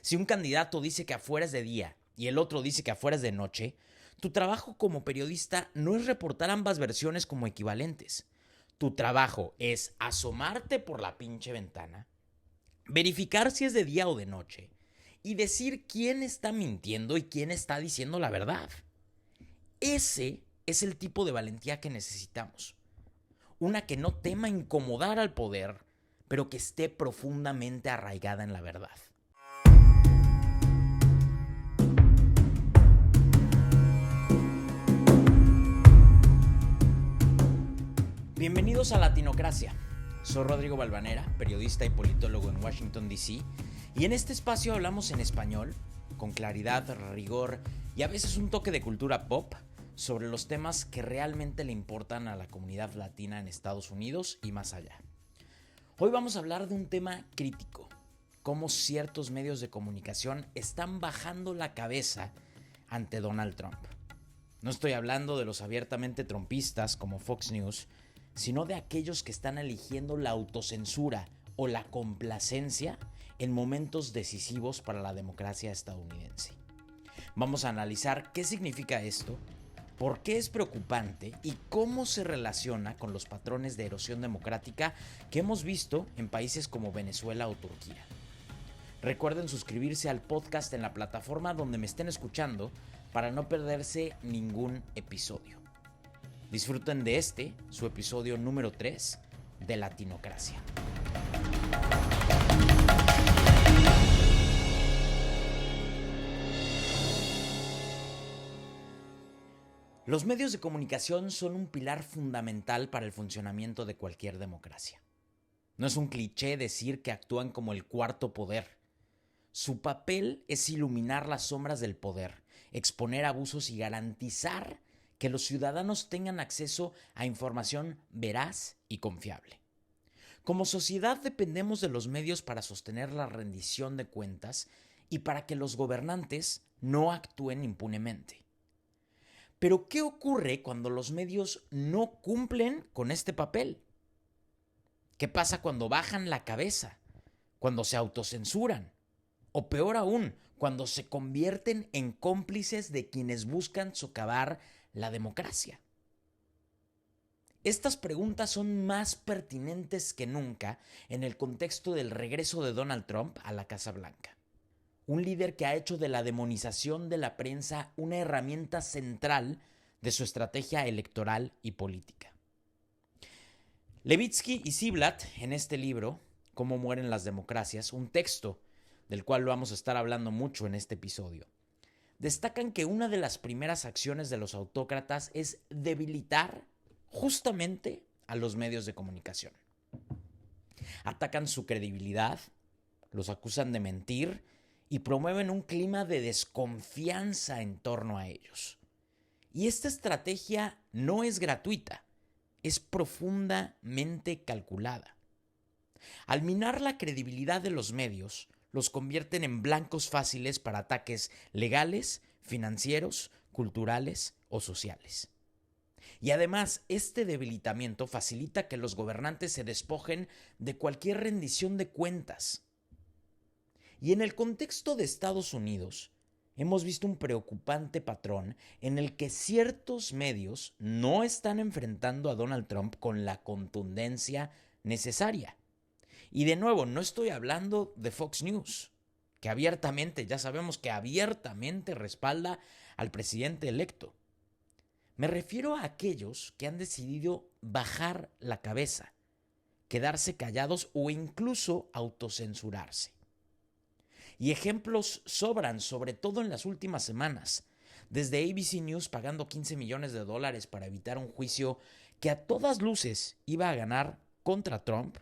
Si un candidato dice que afuera es de día y el otro dice que afuera es de noche, tu trabajo como periodista no es reportar ambas versiones como equivalentes. Tu trabajo es asomarte por la pinche ventana, verificar si es de día o de noche y decir quién está mintiendo y quién está diciendo la verdad. Ese es el tipo de valentía que necesitamos. Una que no tema incomodar al poder, pero que esté profundamente arraigada en la verdad. Bienvenidos a Latinocracia. Soy Rodrigo Balvanera, periodista y politólogo en Washington, D.C. Y en este espacio hablamos en español, con claridad, rigor y a veces un toque de cultura pop sobre los temas que realmente le importan a la comunidad latina en Estados Unidos y más allá. Hoy vamos a hablar de un tema crítico, cómo ciertos medios de comunicación están bajando la cabeza ante Donald Trump. No estoy hablando de los abiertamente trumpistas como Fox News, sino de aquellos que están eligiendo la autocensura o la complacencia en momentos decisivos para la democracia estadounidense. Vamos a analizar qué significa esto, por qué es preocupante y cómo se relaciona con los patrones de erosión democrática que hemos visto en países como Venezuela o Turquía. Recuerden suscribirse al podcast en la plataforma donde me estén escuchando para no perderse ningún episodio. Disfruten de su episodio número 3 de Latinocracia. Los medios de comunicación son un pilar fundamental para el funcionamiento de cualquier democracia. No es un cliché decir que actúan como el cuarto poder. Su papel es iluminar las sombras del poder, exponer abusos y garantizar que los ciudadanos tengan acceso a información veraz y confiable. Como sociedad dependemos de los medios para sostener la rendición de cuentas y para que los gobernantes no actúen impunemente. Pero, ¿qué ocurre cuando los medios no cumplen con este papel? ¿Qué pasa cuando bajan la cabeza? ¿Cuando se autocensuran? O peor aún, cuando se convierten en cómplices de quienes buscan socavar la democracia. Estas preguntas son más pertinentes que nunca en el contexto del regreso de Donald Trump a la Casa Blanca. Un líder que ha hecho de la demonización de la prensa una herramienta central de su estrategia electoral y política. Levitsky y Ziblatt, en este libro, Cómo mueren las democracias, un texto del cual vamos a estar hablando mucho en este episodio, destacan que una de las primeras acciones de los autócratas es debilitar justamente a los medios de comunicación. Atacan su credibilidad, los acusan de mentir y promueven un clima de desconfianza en torno a ellos. Y esta estrategia no es gratuita, es profundamente calculada. Al minar la credibilidad de los medios, los convierten en blancos fáciles para ataques legales, financieros, culturales o sociales. Y además, este debilitamiento facilita que los gobernantes se despojen de cualquier rendición de cuentas. Y en el contexto de Estados Unidos, hemos visto un preocupante patrón en el que ciertos medios no están enfrentando a Donald Trump con la contundencia necesaria. Y de nuevo, no estoy hablando de Fox News, que ya sabemos que abiertamente respalda al presidente electo. Me refiero a aquellos que han decidido bajar la cabeza, quedarse callados o incluso autocensurarse. Y ejemplos sobran, sobre todo en las últimas semanas, desde ABC News pagando $15 millones para evitar un juicio que a todas luces iba a ganar contra Trump,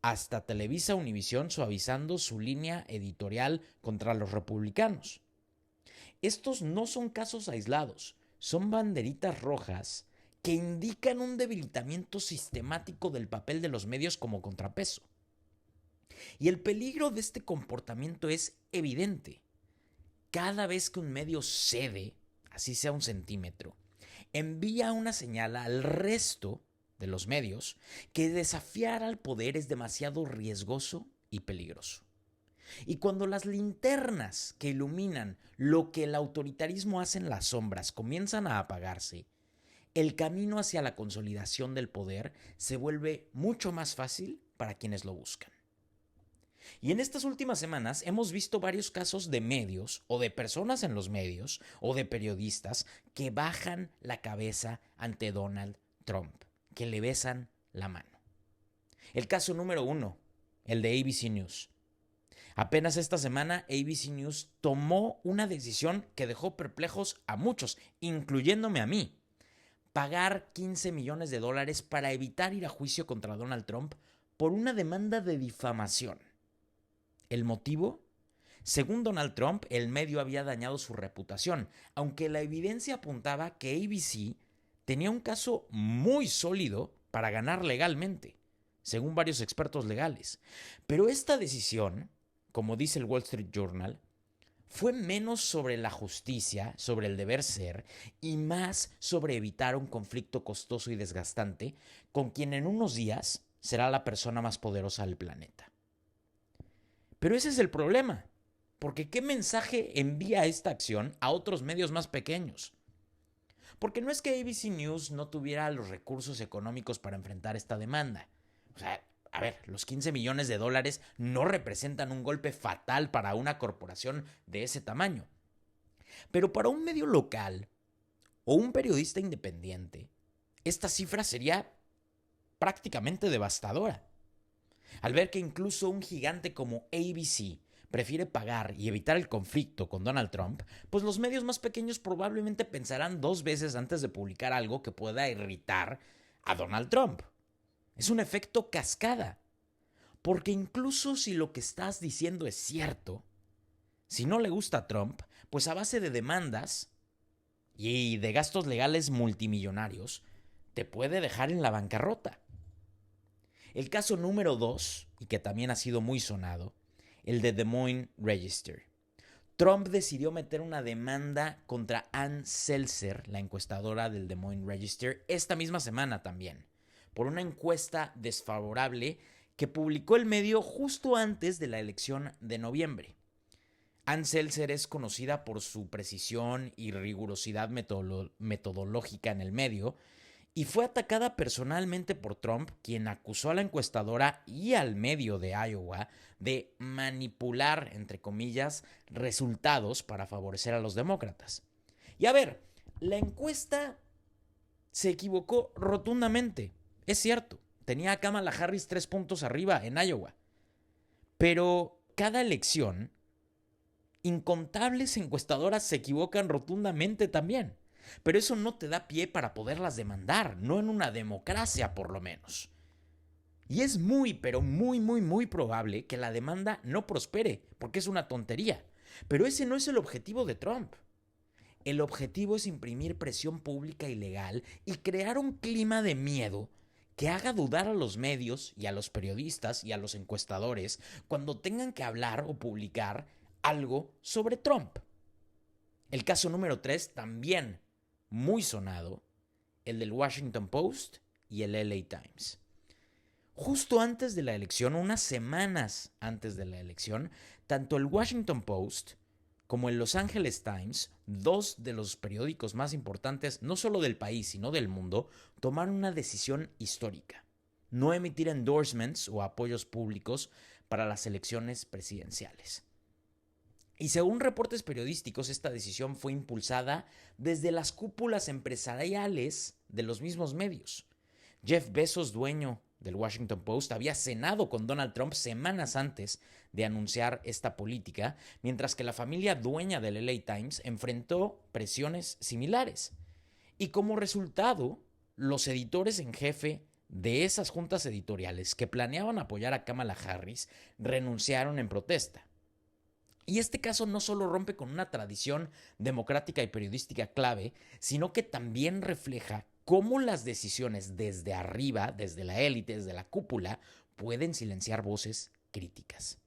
hasta Televisa Univisión suavizando su línea editorial contra los republicanos. Estos no son casos aislados, son banderitas rojas que indican un debilitamiento sistemático del papel de los medios como contrapeso. Y el peligro de este comportamiento es evidente. Cada vez que un medio cede, así sea un centímetro, envía una señal al resto de los medios que desafiar al poder es demasiado riesgoso y peligroso. Y cuando las linternas que iluminan lo que el autoritarismo hace en las sombras comienzan a apagarse, el camino hacia la consolidación del poder se vuelve mucho más fácil para quienes lo buscan. Y en estas últimas semanas hemos visto varios casos de medios o de personas en los medios o de periodistas que bajan la cabeza ante Donald Trump, que le besan la mano. El caso número 1, el de ABC News. Apenas esta semana ABC News tomó una decisión que dejó perplejos a muchos, incluyéndome a mí. Pagar $15 millones para evitar ir a juicio contra Donald Trump por una demanda de difamación. ¿El motivo? Según Donald Trump, el medio había dañado su reputación, aunque la evidencia apuntaba que ABC tenía un caso muy sólido para ganar legalmente, según varios expertos legales. Pero esta decisión, como dice el Wall Street Journal, fue menos sobre la justicia, sobre el deber ser, y más sobre evitar un conflicto costoso y desgastante con quien en unos días será la persona más poderosa del planeta. Pero ese es el problema, porque ¿qué mensaje envía esta acción a otros medios más pequeños? Porque no es que ABC News no tuviera los recursos económicos para enfrentar esta demanda. O sea, a ver, los $15 millones no representan un golpe fatal para una corporación de ese tamaño. Pero para un medio local o un periodista independiente, esta cifra sería prácticamente devastadora. Al ver que incluso un gigante como ABC prefiere pagar y evitar el conflicto con Donald Trump, pues los medios más pequeños probablemente pensarán 2 veces antes de publicar algo que pueda irritar a Donald Trump. Es un efecto cascada. Porque incluso si lo que estás diciendo es cierto, si no le gusta a Trump, pues a base de demandas y de gastos legales multimillonarios, te puede dejar en la bancarrota. El caso número 2, y que también ha sido muy sonado, el de Des Moines Register. Trump decidió meter una demanda contra Ann Seltzer, la encuestadora del Des Moines Register, esta misma semana también, por una encuesta desfavorable que publicó el medio justo antes de la elección de noviembre. Ann Seltzer es conocida por su precisión y rigurosidad metodológica en el medio y fue atacada personalmente por Trump, quien acusó a la encuestadora y al medio de Iowa de manipular, entre comillas, resultados para favorecer a los demócratas. Y a ver, la encuesta se equivocó rotundamente, es cierto. Tenía a Kamala Harris 3 puntos arriba en Iowa. Pero cada elección, incontables encuestadoras se equivocan rotundamente también. Pero eso no te da pie para poderlas demandar, no en una democracia por lo menos. Y es muy, pero muy probable que la demanda no prospere, porque es una tontería. Pero ese no es el objetivo de Trump. El objetivo es imprimir presión pública y legal y crear un clima de miedo que haga dudar a los medios y a los periodistas y a los encuestadores cuando tengan que hablar o publicar algo sobre Trump. El caso número 3, también muy sonado, el del Washington Post y el LA Times. Justo antes de la elección, unas semanas antes de la elección, tanto el Washington Post como el Los Angeles Times, 2 de los periódicos más importantes no solo del país, sino del mundo, tomaron una decisión histórica: no emitir endorsements o apoyos públicos para las elecciones presidenciales. Y según reportes periodísticos, esta decisión fue impulsada desde las cúpulas empresariales de los mismos medios. Jeff Bezos, dueño del Washington Post, había cenado con Donald Trump semanas antes de anunciar esta política, mientras que la familia dueña del LA Times enfrentó presiones similares. Y como resultado, los editores en jefe de esas juntas editoriales que planeaban apoyar a Kamala Harris renunciaron en protesta. Y este caso no solo rompe con una tradición democrática y periodística clave, sino que también refleja cómo las decisiones desde arriba, desde la élite, desde la cúpula, pueden silenciar voces críticas.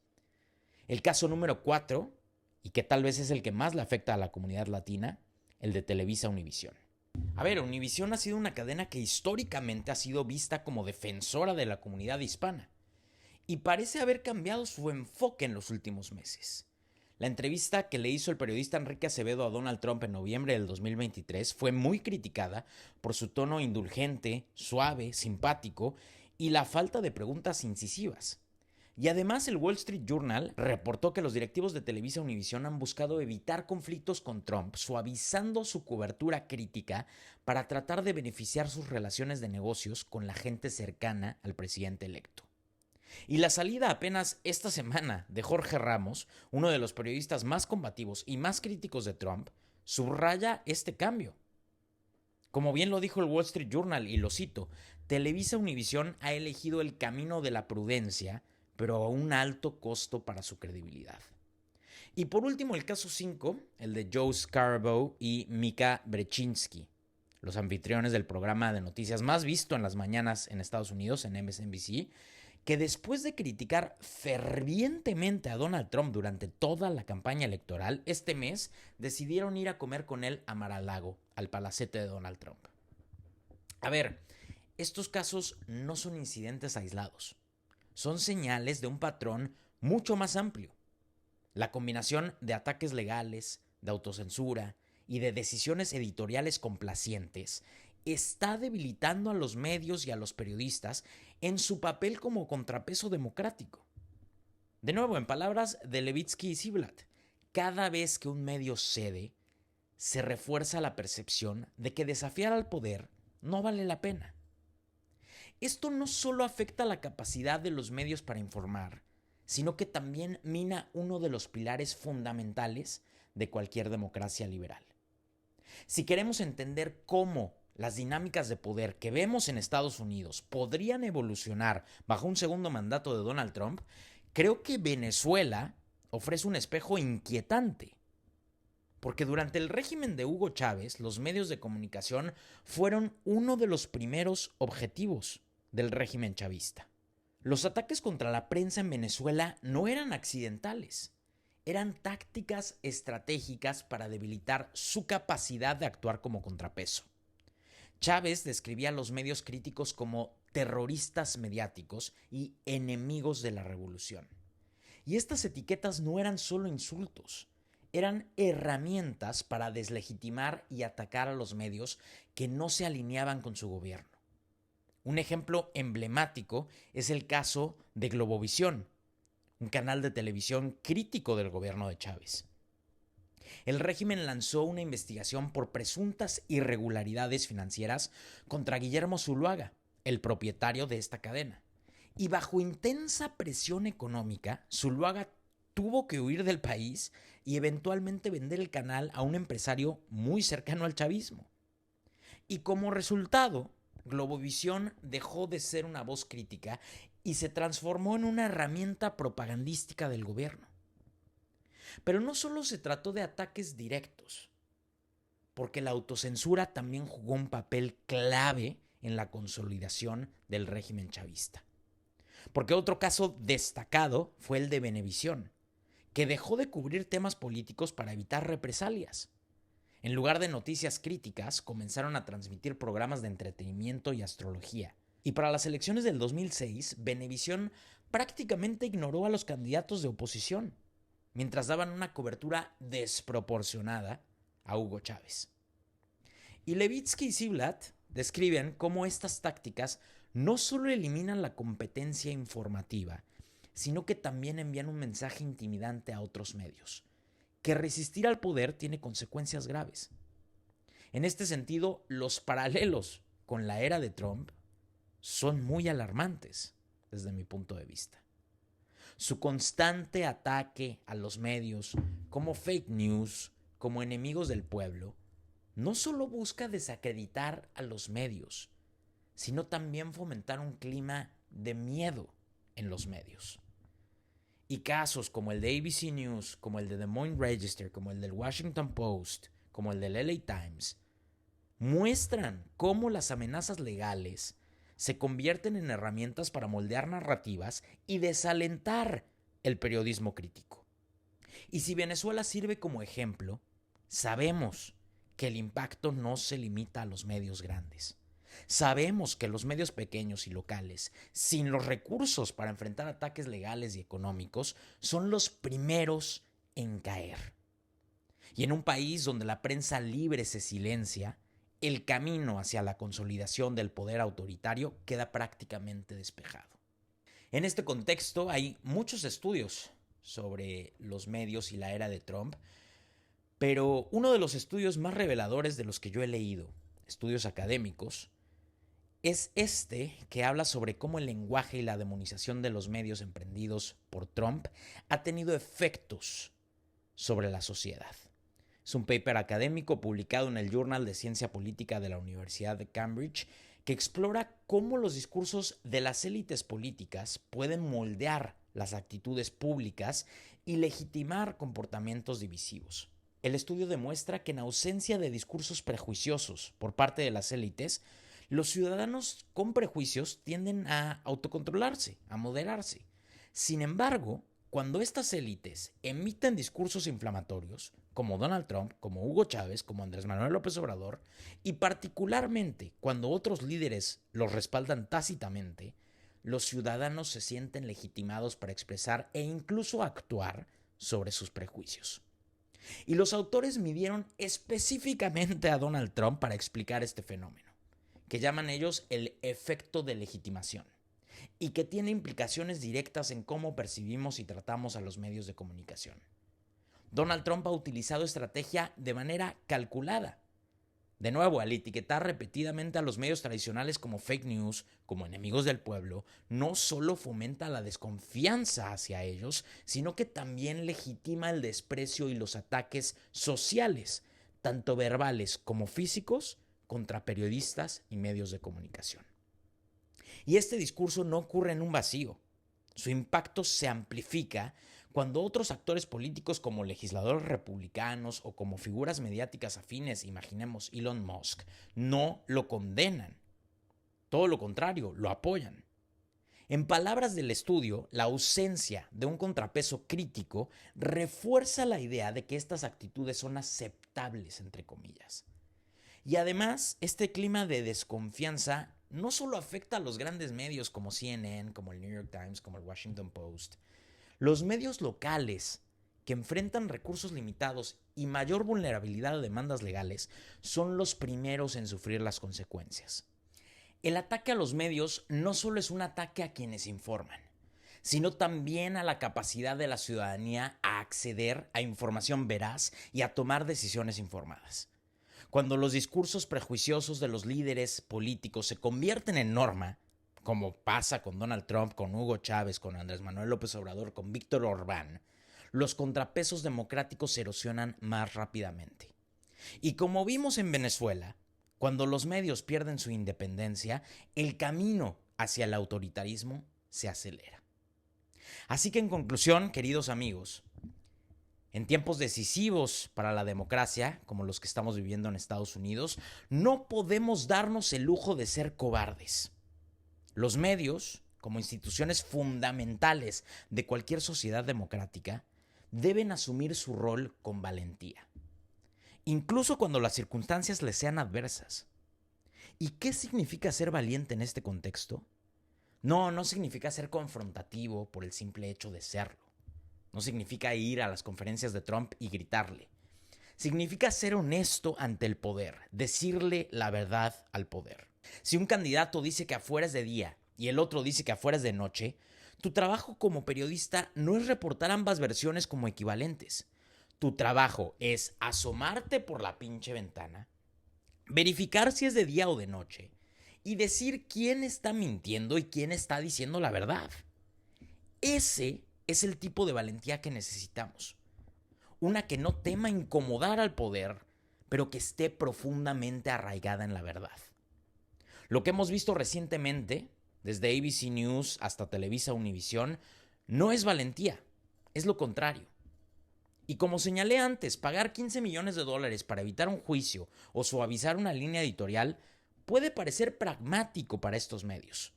El caso número 4, y que tal vez es el que más le afecta a la comunidad latina, el de Televisa Univisión. A ver, Univisión ha sido una cadena que históricamente ha sido vista como defensora de la comunidad hispana. y parece haber cambiado su enfoque en los últimos meses. La entrevista que le hizo el periodista Enrique Acevedo a Donald Trump en noviembre del 2023 fue muy criticada por su tono indulgente, suave, simpático y la falta de preguntas incisivas. Y además el Wall Street Journal reportó que los directivos de Televisa Univisión han buscado evitar conflictos con Trump, suavizando su cobertura crítica para tratar de beneficiar sus relaciones de negocios con la gente cercana al presidente electo. Y la salida apenas esta semana de Jorge Ramos, uno de los periodistas más combativos y más críticos de Trump, subraya este cambio. Como bien lo dijo el Wall Street Journal, y lo cito, Televisa Univisión ha elegido el camino de la prudencia, pero a un alto costo para su credibilidad. Y por último, el caso 5, el de Joe Scarborough y Mika Brzezinski, los anfitriones del programa de noticias más visto en las mañanas en Estados Unidos, en MSNBC, que después de criticar fervientemente a Donald Trump durante toda la campaña electoral, este mes decidieron ir a comer con él a Mar-a-Lago, al palacete de Donald Trump. A ver, estos casos no son incidentes aislados, son señales de un patrón mucho más amplio. La combinación de ataques legales, de autocensura y de decisiones editoriales complacientes está debilitando a los medios y a los periodistas en su papel como contrapeso democrático. De nuevo, en palabras de Levitsky y Ziblatt, cada vez que un medio cede, se refuerza la percepción de que desafiar al poder no vale la pena. Esto no solo afecta la capacidad de los medios para informar, sino que también mina uno de los pilares fundamentales de cualquier democracia liberal. Si queremos entender cómo las dinámicas de poder que vemos en Estados Unidos podrían evolucionar bajo un segundo mandato de Donald Trump, creo que Venezuela ofrece un espejo inquietante. Porque durante el régimen de Hugo Chávez, los medios de comunicación fueron uno de los primeros objetivos del régimen chavista. Los ataques contra la prensa en Venezuela no eran accidentales. Eran tácticas estratégicas para debilitar su capacidad de actuar como contrapeso. Chávez describía a los medios críticos como terroristas mediáticos y enemigos de la revolución. Y estas etiquetas no eran solo insultos, eran herramientas para deslegitimar y atacar a los medios que no se alineaban con su gobierno. Un ejemplo emblemático es el caso de Globovisión, un canal de televisión crítico del gobierno de Chávez. El régimen lanzó una investigación por presuntas irregularidades financieras contra Guillermo Zuluaga, el propietario de esta cadena. Y bajo intensa presión económica, Zuluaga tuvo que huir del país y eventualmente vender el canal a un empresario muy cercano al chavismo. Y como resultado, Globovisión dejó de ser una voz crítica y se transformó en una herramienta propagandística del gobierno. Pero no solo se trató de ataques directos, porque la autocensura también jugó un papel clave en la consolidación del régimen chavista. Porque otro caso destacado fue el de Venevisión, que dejó de cubrir temas políticos para evitar represalias. En lugar de noticias críticas, comenzaron a transmitir programas de entretenimiento y astrología. Y para las elecciones del 2006, Venevisión prácticamente ignoró a los candidatos de oposición, mientras daban una cobertura desproporcionada a Hugo Chávez. Y Levitsky y Ziblatt describen cómo estas tácticas no solo eliminan la competencia informativa, sino que también envían un mensaje intimidante a otros medios, que resistir al poder tiene consecuencias graves. En este sentido, los paralelos con la era de Trump son muy alarmantes desde mi punto de vista. Su constante ataque a los medios como fake news, como enemigos del pueblo, no solo busca desacreditar a los medios, sino también fomentar un clima de miedo en los medios. Y casos como el de ABC News, como el de Des Moines Register, como el del Washington Post, como el del LA Times, muestran cómo las amenazas legales se convierten en herramientas para moldear narrativas y desalentar el periodismo crítico. Y si Venezuela sirve como ejemplo, sabemos que el impacto no se limita a los medios grandes. Sabemos que los medios pequeños y locales, sin los recursos para enfrentar ataques legales y económicos, son los primeros en caer. Y en un país donde la prensa libre se silencia, el camino hacia la consolidación del poder autoritario queda prácticamente despejado. En este contexto hay muchos estudios sobre los medios y la era de Trump, pero uno de los estudios más reveladores de los que yo he leído, estudios académicos, es este que habla sobre cómo el lenguaje y la demonización de los medios emprendidos por Trump ha tenido efectos sobre la sociedad. Es un paper académico publicado en el Journal de Ciencia Política de la Universidad de Cambridge que explora cómo los discursos de las élites políticas pueden moldear las actitudes públicas y legitimar comportamientos divisivos. El estudio demuestra que en ausencia de discursos prejuiciosos por parte de las élites, los ciudadanos con prejuicios tienden a autocontrolarse, a moderarse. Sin embargo, cuando estas élites emiten discursos inflamatorios, como Donald Trump, como Hugo Chávez, como Andrés Manuel López Obrador, y particularmente cuando otros líderes los respaldan tácitamente, los ciudadanos se sienten legitimados para expresar e incluso actuar sobre sus prejuicios. Y los autores midieron específicamente a Donald Trump para explicar este fenómeno, que llaman ellos el efecto de legitimación, y que tiene implicaciones directas en cómo percibimos y tratamos a los medios de comunicación. Donald Trump ha utilizado estrategia de manera calculada. De nuevo, al etiquetar repetidamente a los medios tradicionales como fake news, como enemigos del pueblo, no solo fomenta la desconfianza hacia ellos, sino que también legitima el desprecio y los ataques sociales, tanto verbales como físicos, contra periodistas y medios de comunicación. Y este discurso no ocurre en un vacío. Su impacto se amplifica cuando otros actores políticos como legisladores republicanos o como figuras mediáticas afines, imaginemos Elon Musk, no lo condenan. Todo lo contrario, lo apoyan. En palabras del estudio, la ausencia de un contrapeso crítico refuerza la idea de que estas actitudes son aceptables, entre comillas. Y además, este clima de desconfianza no solo afecta a los grandes medios como CNN, como el New York Times, como el Washington Post. Los medios locales, que enfrentan recursos limitados y mayor vulnerabilidad a demandas legales, son los primeros en sufrir las consecuencias. El ataque a los medios no solo es un ataque a quienes informan, sino también a la capacidad de la ciudadanía a acceder a información veraz y a tomar decisiones informadas. Cuando los discursos prejuiciosos de los líderes políticos se convierten en norma, como pasa con Donald Trump, con Hugo Chávez, con Andrés Manuel López Obrador, con Víctor Orbán, los contrapesos democráticos se erosionan más rápidamente. Y como vimos en Venezuela, cuando los medios pierden su independencia, el camino hacia el autoritarismo se acelera. Así que en conclusión, queridos amigos, en tiempos decisivos para la democracia, como los que estamos viviendo en Estados Unidos, no podemos darnos el lujo de ser cobardes. Los medios, como instituciones fundamentales de cualquier sociedad democrática, deben asumir su rol con valentía, incluso cuando las circunstancias les sean adversas. ¿Y qué significa ser valiente en este contexto? No significa ser confrontativo por el simple hecho de serlo. No significa ir a las conferencias de Trump y gritarle. Significa ser honesto ante el poder, decirle la verdad al poder. Si un candidato dice que afuera es de día y el otro dice que afuera es de noche, tu trabajo como periodista no es reportar ambas versiones como equivalentes. Tu trabajo es asomarte por la pinche ventana, verificar si es de día o de noche y decir quién está mintiendo y quién está diciendo la verdad. Ese es el tipo de valentía que necesitamos. Una que no tema incomodar al poder, pero que esté profundamente arraigada en la verdad. Lo que hemos visto recientemente, desde ABC News hasta Televisa Univisión, no es valentía, es lo contrario. Y como señalé antes, pagar $15 millones para evitar un juicio o suavizar una línea editorial puede parecer pragmático para estos medios,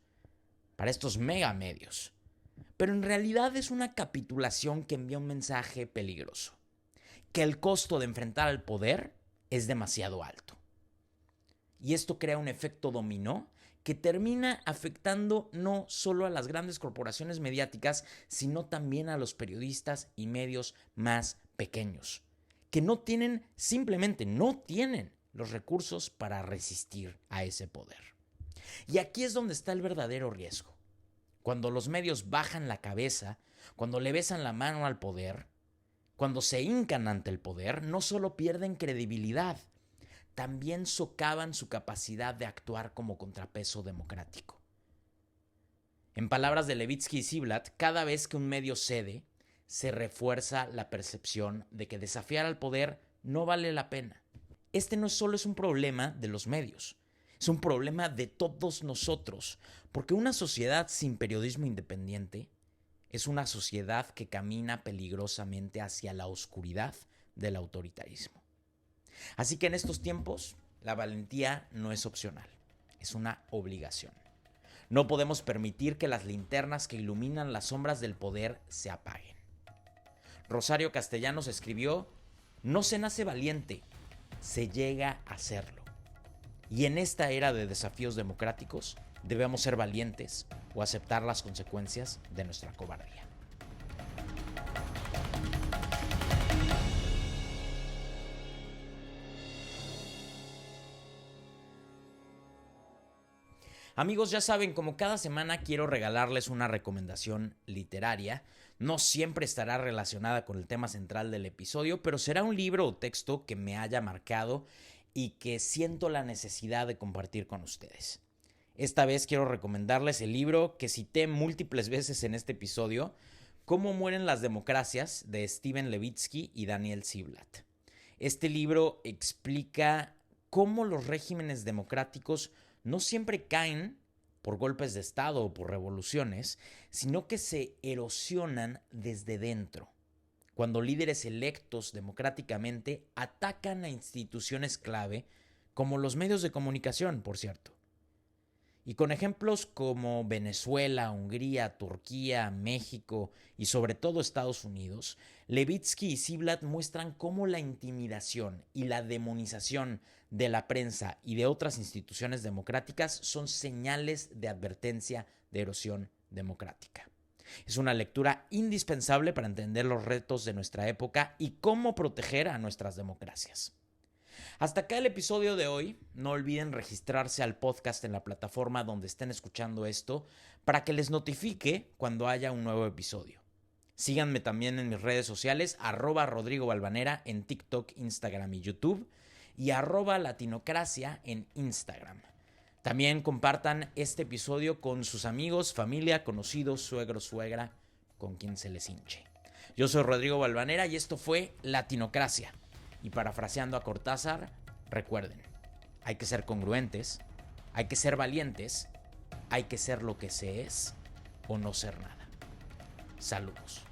para estos megamedios, pero en realidad es una capitulación que envía un mensaje peligroso, que el costo de enfrentar al poder es demasiado alto. Y esto crea un efecto dominó que termina afectando no solo a las grandes corporaciones mediáticas, sino también a los periodistas y medios más pequeños, que simplemente no tienen los recursos para resistir a ese poder. Y aquí es donde está el verdadero riesgo. Cuando los medios bajan la cabeza, cuando le besan la mano al poder, cuando se hincan ante el poder, no solo pierden credibilidad, también socavan su capacidad de actuar como contrapeso democrático. En palabras de Levitsky y Ziblatt, cada vez que un medio cede, se refuerza la percepción de que desafiar al poder no vale la pena. Este no solo es un problema de los medios, es un problema de todos nosotros, porque una sociedad sin periodismo independiente es una sociedad que camina peligrosamente hacia la oscuridad del autoritarismo. Así que en estos tiempos, la valentía no es opcional, es una obligación. No podemos permitir que las linternas que iluminan las sombras del poder se apaguen. Rosario Castellanos escribió: "No se nace valiente, se llega a serlo". Y en esta era de desafíos democráticos, debemos ser valientes o aceptar las consecuencias de nuestra cobardía. Amigos, ya saben, como cada semana quiero regalarles una recomendación literaria. No siempre estará relacionada con el tema central del episodio, pero será un libro o texto que me haya marcado y que siento la necesidad de compartir con ustedes. Esta vez quiero recomendarles el libro que cité múltiples veces en este episodio, Cómo mueren las democracias, de Steven Levitsky y Daniel Ziblatt. Este libro explica cómo los regímenes democráticos no siempre caen por golpes de Estado o por revoluciones, sino que se erosionan desde dentro, cuando líderes electos democráticamente atacan a instituciones clave, como los medios de comunicación, por cierto. Y con ejemplos como Venezuela, Hungría, Turquía, México y sobre todo Estados Unidos, Levitsky y Ziblatt muestran cómo la intimidación y la demonización de la prensa y de otras instituciones democráticas son señales de advertencia de erosión democrática. Es una lectura indispensable para entender los retos de nuestra época y cómo proteger a nuestras democracias. Hasta acá el episodio de hoy. No olviden registrarse al podcast en la plataforma donde estén escuchando esto para que les notifique cuando haya un nuevo episodio. Síganme también en mis redes sociales, @RodrigoBalvanera en TikTok, Instagram y YouTube, y @Latinocracia en Instagram. También compartan este episodio con sus amigos, familia, conocidos, suegro, suegra, con quien se les hinche. Yo soy Rodrigo Balvanera y esto fue Latinocracia. Y parafraseando a Cortázar, recuerden, hay que ser congruentes, hay que ser valientes, hay que ser lo que se es o no ser nada. Saludos.